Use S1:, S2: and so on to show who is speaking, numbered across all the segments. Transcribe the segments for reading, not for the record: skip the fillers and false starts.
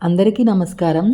S1: అందరికీ నమస్కారం.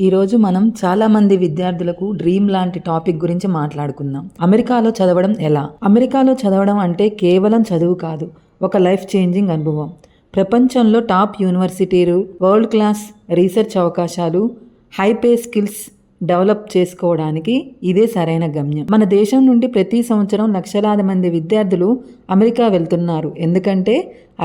S1: ఈరోజు మనం చాలామంది విద్యార్థులకు డ్రీమ్ లాంటి టాపిక్ గురించి మాట్లాడుకుందాం. అమెరికాలో చదవడం ఎలా? అమెరికాలో చదవడం అంటే కేవలం చదువు కాదు, ఒక లైఫ్ చేంజింగ్ అనుభవం. ప్రపంచంలో టాప్ యూనివర్సిటీలు, వరల్డ్ క్లాస్ రీసెర్చ్ అవకాశాలు, హై పే స్కిల్స్ డెవలప్ చేసుకోవడానికి ఇదే సరైన గమ్యం. మన దేశం నుండి ప్రతి సంవత్సరం లక్షలాది మంది విద్యార్థులు అమెరికా వెళ్తున్నారు. ఎందుకంటే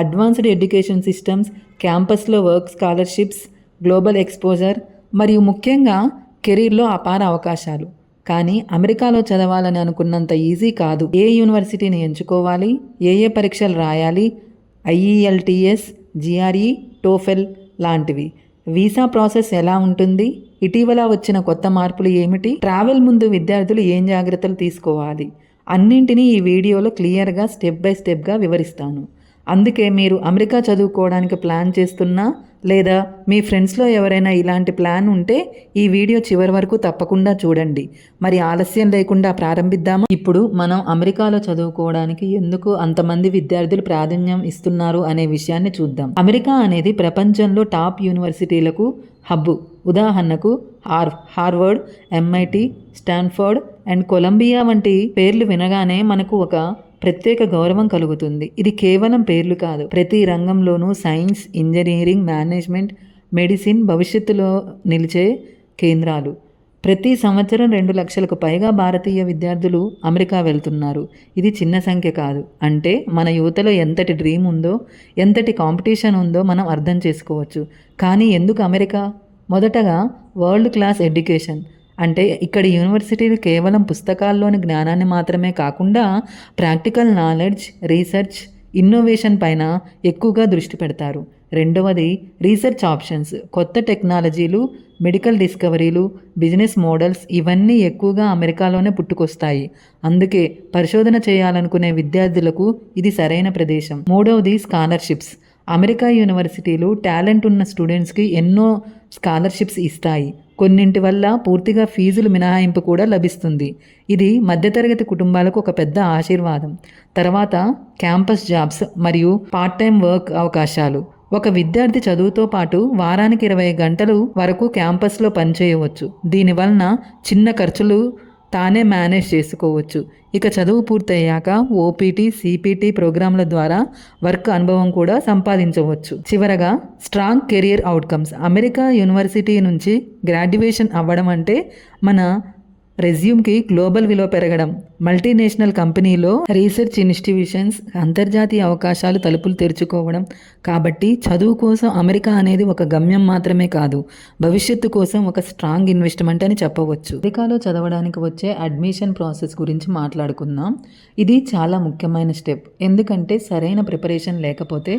S1: అడ్వాన్స్డ్ ఎడ్యుకేషన్ సిస్టమ్స్, క్యాంపస్లో వర్క్ స్కాలర్షిప్స్, గ్లోబల్ ఎక్స్పోజర్ మరియు ముఖ్యంగా కెరీర్లో అపార అవకాశాలు. కానీ అమెరికాలో చదవాలని అనుకున్నంత ఈజీ కాదు. ఏ యూనివర్సిటీని ఎంచుకోవాలి, ఏ పరీక్షలు రాయాలి, ఐఈఎల్టీఎస్, జిఆర్ఈ, టోఫెల్ లాంటివి, వీసా ప్రాసెస్ ఎలా ఉంటుంది, ఇటీవల వచ్చిన కొత్త మార్పులు ఏమిటి, ట్రావెల్ ముందు విద్యార్థులు ఏం జాగ్రత్తలు తీసుకోవాలి, అన్నింటినీ ఈ వీడియోలో క్లియర్గా స్టెప్ బై స్టెప్గా వివరిస్తాను. అందుకే మీరు అమెరికా చదువుకోవడానికి ప్లాన్ చేస్తున్నా లేదా మీ ఫ్రెండ్స్లో ఎవరైనా ఇలాంటి ప్లాన్ ఉంటే ఈ వీడియో చివరి వరకు తప్పకుండా చూడండి. మరి ఆలస్యం లేకుండా ప్రారంభిద్దామా? ఇప్పుడు మనం అమెరికాలో చదువుకోవడానికి ఎందుకు అంతమంది విద్యార్థులు ప్రాధాన్యం ఇస్తున్నారు అనే విషయాన్ని చూద్దాం. అమెరికా అనేది ప్రపంచంలో టాప్ యూనివర్సిటీలకు హబ్బు. ఉదాహరణకు Harvard, MIT, Stanford and Columbia వంటి పేర్లు వినగానే మనకు ఒక ప్రత్యేక గౌరవం కలుగుతుంది. ఇది కేవలం పేర్లు కాదు, ప్రతి రంగంలోనూ సైన్స్, ఇంజనీరింగ్, మేనేజ్మెంట్, మెడిసిన్ భవిష్యత్తులో నిలిచే కేంద్రాలు. ప్రతి సంవత్సరం 2 లక్షలకు పైగా భారతీయ విద్యార్థులు అమెరికా వెళ్తున్నారు. ఇది చిన్న సంఖ్య కాదు. అంటే మన యువతలో ఎంతటి డ్రీమ్ ఉందో, ఎంతటి కాంపిటీషన్ ఉందో మనం అర్థం చేసుకోవచ్చు. కానీ ఎందుకు అమెరికా? మొదటగా వరల్డ్ క్లాస్ ఎడ్యుకేషన్. అంటే ఇక్కడ యూనివర్సిటీలు కేవలం పుస్తకాల్లోని జ్ఞానాన్ని మాత్రమే కాకుండా ప్రాక్టికల్ నాలెడ్జ్, రీసెర్చ్, ఇన్నోవేషన్ పైన ఎక్కువగా దృష్టి పెడతారు. రెండవది రీసెర్చ్ ఆప్షన్స్. కొత్త టెక్నాలజీలు, మెడికల్ డిస్కవరీలు, బిజినెస్ మోడల్స్ ఇవన్నీ ఎక్కువగా అమెరికాలోనే పుట్టుకొస్తాయి. అందుకే పరిశోధన చేయాలనుకునే విద్యార్థులకు ఇది సరైన ప్రదేశం. మూడవది స్కాలర్షిప్స్. అమెరికా యూనివర్సిటీలు టాలెంట్ ఉన్న స్టూడెంట్స్కి ఎన్నో స్కాలర్షిప్స్ ఇస్తాయి. కొన్నింటి వల్ల పూర్తిగా ఫీజులు మినహాయింపు కూడా లభిస్తుంది. ఇది మధ్యతరగతి కుటుంబాలకు ఒక పెద్ద ఆశీర్వాదం. తర్వాత క్యాంపస్ జాబ్స్ మరియు పార్ట్ టైం వర్క్ అవకాశాలు. ఒక విద్యార్థి చదువుతో పాటు వారానికి 20 గంటలు వరకు క్యాంపస్లో పనిచేయవచ్చు. దీనివలన చిన్న ఖర్చులు తానే మేనేజ్ చేసుకోవచ్చు. ఇక చదువు పూర్తయ్యాక ఓపీటీ, సిపిటి ప్రోగ్రాంల ద్వారా వర్క్ అనుభవం కూడా సంపాదించవచ్చు. చివరగా strong career outcomes. America university నుంచి గ్రాడ్యుయేషన్ అవ్వడం అంటే మన రెజ్యూమ్కి గ్లోబల్ విలువ పెరగడం. మల్టీనేషనల్ కంపెనీలో రీసెర్చ్ ఇన్స్టిట్యూషన్స్, అంతర్జాతీయ అవకాశాలు తలుపులు తెరుచుకోవడం. కాబట్టి చదువు కోసం అమెరికా అనేది ఒక గమ్యం మాత్రమే కాదు, భవిష్యత్తు కోసం ఒక స్ట్రాంగ్ ఇన్వెస్ట్మెంట్ అని చెప్పవచ్చు. అమెరికాలో చదవడానికి వచ్చే అడ్మిషన్ ప్రాసెస్ గురించి మాట్లాడుకుందాం. ఇది చాలా ముఖ్యమైన స్టెప్. ఎందుకంటే సరైన ప్రిపరేషన్ లేకపోతే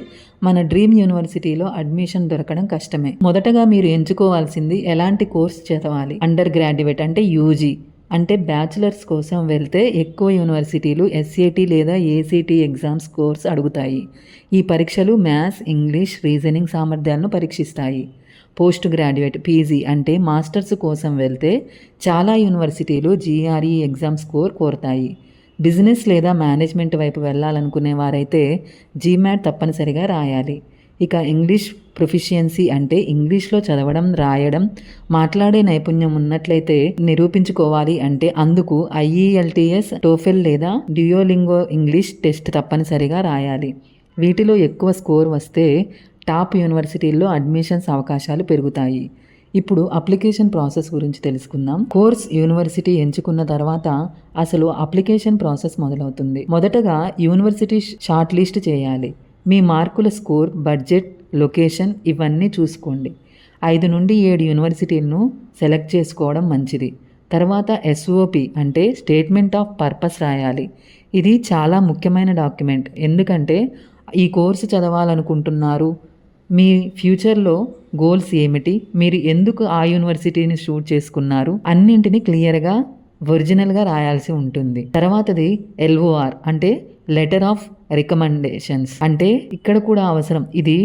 S1: మన డ్రీమ్ యూనివర్సిటీలో అడ్మిషన్ దొరకడం కష్టమే. మొదటగా మీరు ఎంచుకోవాల్సింది ఎలాంటి కోర్స్ చదవాలి. అండర్ గ్రాడ్యుయేట్ అంటే యూజీ అంటే బ్యాచిలర్స్ కోసం వెళ్తే ఎక్కువ యూనివర్సిటీలు ఎస్ఏటి లేదా ఏసీటీ ఎగ్జామ్స్ కోర్స్ అడుగుతాయి. ఈ పరీక్షలు మ్యాథ్స్, ఇంగ్లీష్, రీజనింగ్ సామర్థ్యాలను పరీక్షిస్తాయి. పోస్ట్ గ్రాడ్యుయేట్ పీజీ అంటే మాస్టర్స్ కోసం వెళ్తే చాలా యూనివర్సిటీలు జీఆర్ఈ ఎగ్జామ్ స్కోర్ కోరతాయి. బిజినెస్ లేదా మేనేజ్మెంట్ వైపు వెళ్ళాలనుకునే వారైతే జీమాట్ తప్పనిసరిగా రాయాలి. ఇక ఇంగ్లీష్ ప్రొఫిషియన్సీ అంటే ఇంగ్లీష్లో చదవడం, రాయడం, మాట్లాడే నైపుణ్యం ఉన్నట్లయితే నిరూపించుకోవాలి. అంటే అందుకు ఐఈఎల్టీఎస్, టోఫెల్ లేదా డ్యూయోలింగో ఇంగ్లీష్ టెస్ట్ తప్పనిసరిగా రాయాలి. వీటిలో ఎక్కువ స్కోర్ వస్తే టాప్ యూనివర్సిటీల్లో అడ్మిషన్స్ అవకాశాలు పెరుగుతాయి. ఇప్పుడు అప్లికేషన్ ప్రాసెస్ గురించి తెలుసుకుందాం. కోర్స్ యూనివర్సిటీ ఎంచుకున్న తర్వాత అసలు అప్లికేషన్ ప్రాసెస్ మొదలవుతుంది. మొదటగా యూనివర్సిటీ షార్ట్ లిస్ట్ చేయాలి. మీ మార్కుల స్కోర్, బడ్జెట్, లొకేషన్ ఇవన్నీ చూసుకోండి. 5 నుండి 7 యూనివర్సిటీలను సెలెక్ట్ చేసుకోవడం మంచిది. తర్వాత ఎస్ఓపి అంటే స్టేట్మెంట్ ఆఫ్ పర్పస్ రాయాలి. ఇది చాలా ముఖ్యమైన డాక్యుమెంట్. ఎందుకంటే ఈ కోర్సు చదవాలనుకుంటున్నారు, మీ ఫ్యూచర్లో గోల్స్ ఏమిటి, మీరు ఎందుకు ఆ యూనివర్సిటీని చూస్ చేసుకున్నారు, అన్నింటినీ క్లియర్గా ఒరిజినల్గా రాయాల్సి ఉంటుంది. తర్వాతది ఎల్ఓఆర్ అంటే లెటర్ ఆఫ్ రికమెండేషన్స్. అంటే ఇక్కడ కూడా అవసరం. ఇది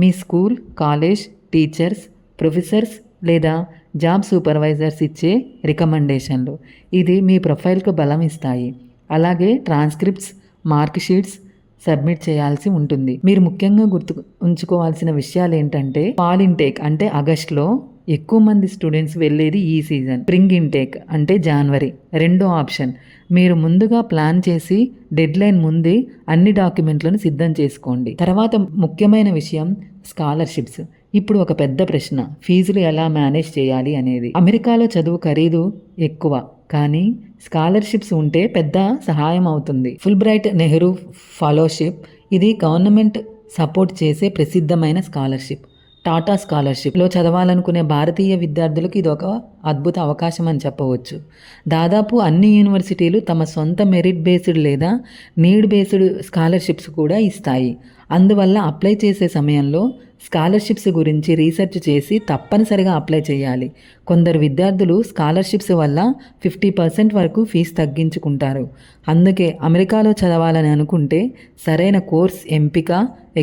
S1: మీ స్కూల్, కాలేజ్, టీచర్స్, ప్రొఫెసర్స్ లేదా జాబ్ సూపర్వైజర్స్ ఇచ్చే రికమెండేషన్లు. ఇది మీ ప్రొఫైల్కు బలం ఇస్తాయి. అలాగే ట్రాన్స్క్రిప్ట్స్, మార్క్ షీట్స్, సబ్మిట్ చేయాల్సి ఉంటుంది. మీరు ముఖ్యంగా ఉంచుకోవాల్సిన విషయాలు ఏంటంటే, ఫాల్ ఇంటేక్ అంటే ఆగస్టులో ఎక్కువ మంది స్టూడెంట్స్ వెళ్ళేది ఈ సీజన్. స్ప్రింగ్ ఇంటేక్ అంటే జనవరి. రెండో ఆప్షన్, మీరు ముందుగా ప్లాన్ చేసి డెడ్లైన్ ముందే అన్ని డాక్యుమెంట్లను సిద్ధం చేసుకోండి. తర్వాత ముఖ్యమైన విషయం స్కాలర్షిప్స్. ఇప్పుడు ఒక పెద్ద ప్రశ్న, ఫీజులు ఎలా మేనేజ్ చేయాలి అనేది. అమెరికాలో చదువు ఖరీదు ఎక్కువ, కానీ స్కాలర్షిప్స్ ఉంటే పెద్ద సహాయం అవుతుంది. ఫుల్ బ్రైట్ నెహ్రూ ఫెలోషిప్, ఇది గవర్నమెంట్ సపోర్ట్ చేసే ప్రసిద్ధమైన స్కాలర్షిప్. టాటా స్కాలర్షిప్లో చదవాలనుకునే భారతీయ విద్యార్థులకు ఇది ఒక అద్భుత అవకాశం అని చెప్పవచ్చు. దాదాపు అన్ని యూనివర్సిటీలు తమ సొంత మెరిట్ బేస్డ్ లేదా నీడ్ బేస్డ్ స్కాలర్షిప్స్ కూడా ఇస్తాయి. అందువల్ల అప్లై చేసే సమయంలో స్కాలర్షిప్స్ గురించి రీసెర్చ్ చేసి తప్పనిసరిగా అప్లై చేయాలి. కొందరు విద్యార్థులు స్కాలర్షిప్స్ వల్ల 50% వరకు ఫీజు తగ్గించుకుంటారు. అందుకే అమెరికాలో చదవాలని అనుకుంటే సరైన కోర్స్ ఎంపిక,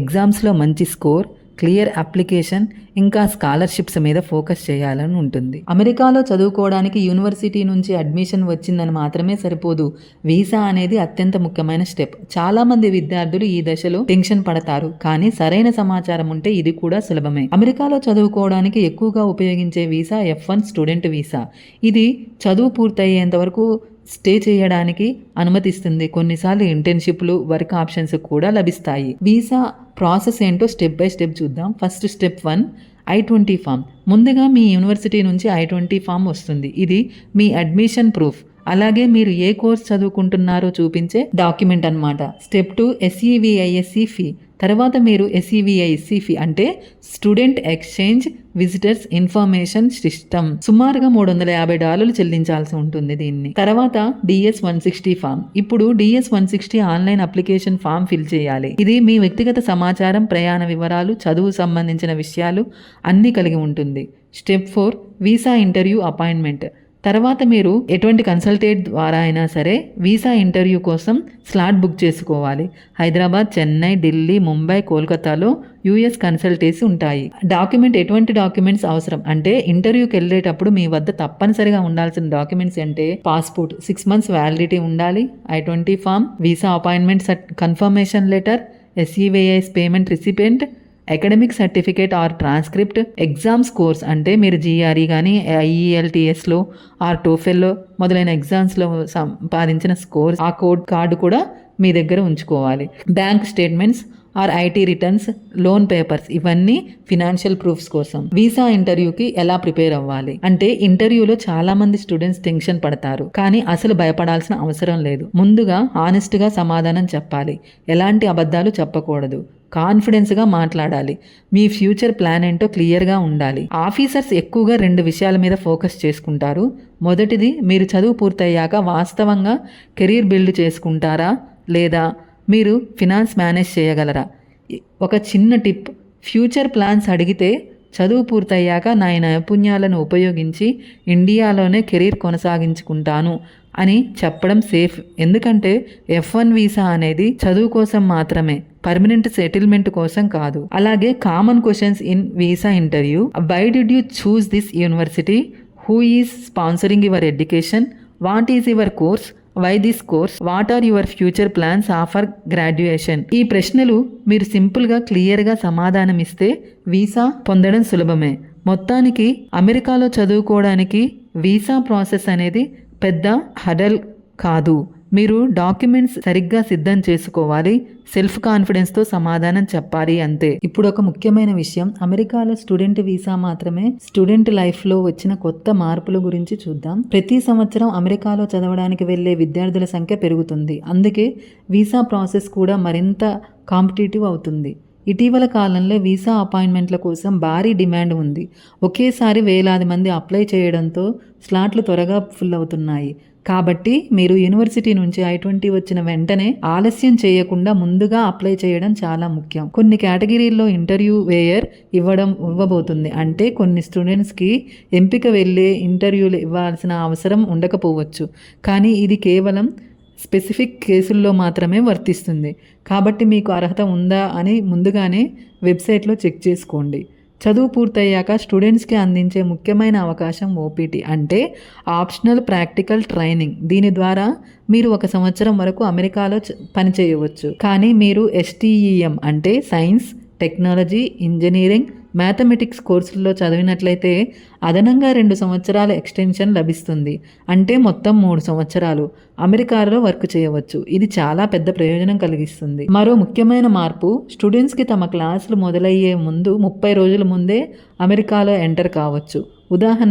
S1: ఎగ్జామ్స్లో మంచి స్కోర్, క్లియర్ అప్లికేషన్, ఇంకా స్కాలర్షిప్స్ మీద ఫోకస్ చేయాలని ఉంటుంది. అమెరికాలో చదువుకోవడానికి యూనివర్సిటీ నుంచి అడ్మిషన్ వచ్చిందని మాత్రమే సరిపోదు. వీసా అనేది అత్యంత ముఖ్యమైన స్టెప్. చాలామంది విద్యార్థులు ఈ దశలో టెన్షన్ పడతారు, కానీ సరైన సమాచారం ఉంటే ఇది కూడా సులభమే. అమెరికాలో చదువుకోవడానికి ఎక్కువగా ఉపయోగించే వీసా F1 స్టూడెంట్ వీసా. ఇది చదువు పూర్తయ్యేంత వరకు స్టే చేయడానికి అనుమతిస్తుంది. కొన్నిసార్లు ఇంటర్న్షిప్లు, వర్క్ ఆప్షన్స్ కూడా లభిస్తాయి. వీసా ప్రాసెస్ ఏంటో స్టెప్ బై స్టెప్ చూద్దాం. First step 1, I-20 form. ముందుగా మీ యూనివర్సిటీ నుంచి I-20 ఫామ్ వస్తుంది. ఇది మీ అడ్మిషన్ ప్రూఫ్, అలాగే మీరు ఏ కోర్స్ చదువుకుంటున్నారో చూపించే డాక్యుమెంట్ అన్నమాట. Step 2, SEVISC fee. తర్వాత మీరు SEVISC ఫీ అంటే student exchange visitors information system, సుమారుగా $350 చెల్లించాల్సి ఉంటుంది దీన్ని. తర్వాత DS-160 ఫామ్. ఇప్పుడు DS-160 online application form fill చేయాలి. ఇది మీ వ్యక్తిగత సమాచారం, ప్రయాణ వివరాలు, చదువు సంబంధించిన విషయాలు అన్నీ కలిగి ఉంటుంది. Step 4, visa interview appointment. తర్వాత మీరు ఎటువంటి కన్సల్టేట్ ద్వారా అయినా సరే వీసా ఇంటర్వ్యూ కోసం స్లాట్ బుక్ చేసుకోవాలి. హైదరాబాద్, చెన్నై, ఢిల్లీ, ముంబై, కోల్కతాలో US కన్సల్టేసి ఉంటాయి. ఎటువంటి డాక్యుమెంట్స్ అవసరం అంటే, ఇంటర్వ్యూకి వెళ్ళేటప్పుడు మీ వద్ద తప్పనిసరిగా ఉండాల్సిన డాక్యుమెంట్స్ అంటే పాస్పోర్ట్ 6 months వ్యాలిడిటీ ఉండాలి, I-20 form, visa appointment confirmation letter, SEVIS payment recipient, academic certificate or transcript, exams course అంటే మీరు GRE కానీ IELTSలో ఆర్ టోఫెల్లో మొదలైన ఎగ్జామ్స్లో సంపాదించిన స్కోర్స్, ఆ కార్డు కూడా మీ దగ్గర ఉంచుకోవాలి. Bank statements or IT returns, loan papers, ఇవన్నీ ఫినాన్షియల్ ప్రూఫ్స్ కోసం. వీసా ఇంటర్వ్యూకి ఎలా ప్రిపేర్ అవ్వాలి అంటే, ఇంటర్వ్యూలో చాలామంది స్టూడెంట్స్ టెన్షన్ పడతారు, కానీ అసలు భయపడాల్సిన అవసరం లేదు. ముందుగా హానెస్ట్గా సమాధానం చెప్పాలి, ఎలాంటి అబద్ధాలు చెప్పకూడదు, కాన్ఫిడెన్స్గా మాట్లాడాలి, మీ ఫ్యూచర్ ప్లాన్ ఏంటో క్లియర్గా ఉండాలి. ఆఫీసర్స్ ఎక్కువగా 2 విషయాల మీద ఫోకస్ చేసుకుంటారు. మొదటిది, మీరు చదువు పూర్తయ్యాక వాస్తవంగా కెరీర్ బిల్డ్ చేసుకుంటారా లేదా మీరు ఫినాన్స్ మేనేజ్ చేయగలరా. ఒక చిన్న టిప్, ఫ్యూచర్ ప్లాన్స్ అడిగితే చదువు పూర్తయ్యాక నా నైపుణ్యాలను ఉపయోగించి ఇండియాలోనే కెరీర్ కొనసాగించుకుంటాను అని చెప్పడం సేఫ్. ఎందుకంటే F1 వీసా అనేది చదువు కోసం మాత్రమే, పర్మనెంట్ సెటిల్మెంట్ కోసం కాదు. అలాగే common questions in visa interview: why did you choose this university, who is sponsoring your education, what is your course, why this course, what are your future plans after graduation. ఈ ప్రశ్నలు మీరు సింపుల్గా క్లియర్గా సమాధానం ఇస్తే వీసా పొందడం సులభమే. మొత్తానికి అమెరికాలో చదువుకోవడానికి వీసా ప్రాసెస్ అనేది పెద్ద హడల్ కాదు. మీరు డాక్యుమెంట్స్ సరిగ్గా సిద్ధం చేసుకోవాలి, సెల్ఫ్ కాన్ఫిడెన్స్తో సమాధానం చెప్పాలి, అంతే. ఇప్పుడు ఒక ముఖ్యమైన విషయం, అమెరికాలో స్టూడెంట్ వీసా మాత్రమే స్టూడెంట్ లైఫ్లో వచ్చిన కొత్త మార్పుల గురించి చూద్దాం. ప్రతి సంవత్సరం అమెరికాలో చదవడానికి వెళ్ళే విద్యార్థుల సంఖ్య పెరుగుతుంది. అందుకే వీసా ప్రాసెస్ కూడా మరింత కాంపిటేటివ్ అవుతుంది. ఇటీవల కాలంలో వీసా అపాయింట్మెంట్ల కోసం భారీ డిమాండ్ ఉంది. ఒకేసారి వేలాది మంది అప్లై చేయడంతో స్లాట్లు త్వరగా ఫుల్ అవుతున్నాయి. కాబట్టి మీరు యూనివర్సిటీ నుంచి I-20 వచ్చిన వెంటనే ఆలస్యం చేయకుండా ముందుగా అప్లై చేయడం చాలా ముఖ్యం. కొన్ని కేటగిరీల్లో ఇంటర్వ్యూ వేయర్ ఇవ్వబోతుంది. అంటే కొన్ని స్టూడెంట్స్కి ఎంపిక వెళ్ళే ఇంటర్వ్యూలు ఇవ్వాల్సిన అవసరం ఉండకపోవచ్చు, కానీ ఇది కేవలం స్పెసిఫిక్ కేసుల్లో మాత్రమే వర్తిస్తుంది. కాబట్టి మీకు అర్హత ఉందా అని ముందుగానే వెబ్సైట్లో చెక్ చేసుకోండి. చదువు పూర్తయ్యాక స్టూడెంట్స్కి అందించే ముఖ్యమైన అవకాశం ఓపీటీ అంటే ఆప్షనల్ ప్రాక్టికల్ ట్రైనింగ్. దీని ద్వారా మీరు 1 సంవత్సరం వరకు అమెరికాలో పనిచేయవచ్చు. కానీ మీరు STEM అంటే సైన్స్, టెక్నాలజీ, ఇంజనీరింగ్, మ్యాథమెటిక్స్ కోర్సుల్లో చదివినట్లయితే అదనంగా 2 సంవత్సరాల ఎక్స్టెన్షన్ లభిస్తుంది. అంటే మొత్తం 3 సంవత్సరాలు అమెరికాలో వర్క్ చేయవచ్చు. ఇది చాలా పెద్ద ప్రయోజనం కలిగిస్తుంది. మరో ముఖ్యమైన మార్పు, స్టూడెంట్స్కి తమ క్లాసులు మొదలయ్యే ముందు 30 రోజుల ముందే అమెరికాలో ఎంటర్ కావచ్చు. ఉదాహరణ